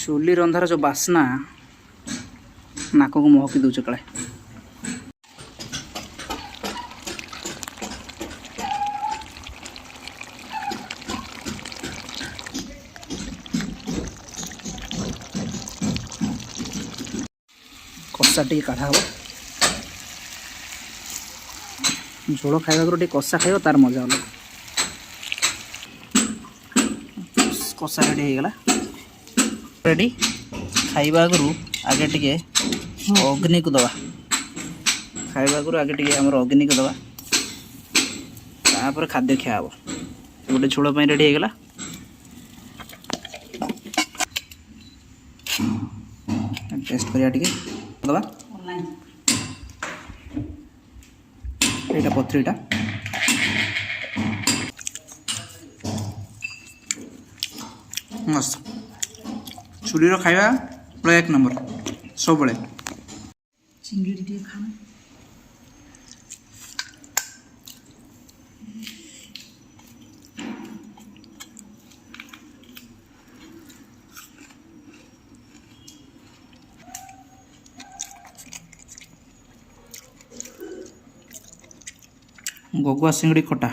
चुली रंधार जो बास्ना नाक को महकी दूचे काले कषा टी काढ़ा हम झोल खाइबा टे कषा खाइब तार मजा अलग। कषा रेडी हो गला रेडी खाइबा आगु आगे टिके अग्नि को दबा खाइबा आगु आगे टिके हमर अग्नि को दबा तापर खाद्य खिया हम गोटे झोल पे रेडी हो गला। टेस्ट करिया टिके दबा एटा पत्रीटा मस्त चुली खाइबा पूरा एक नंबर सब बड़े चिंगड़ी टी खाना गगुआ सिंगड़ी खटा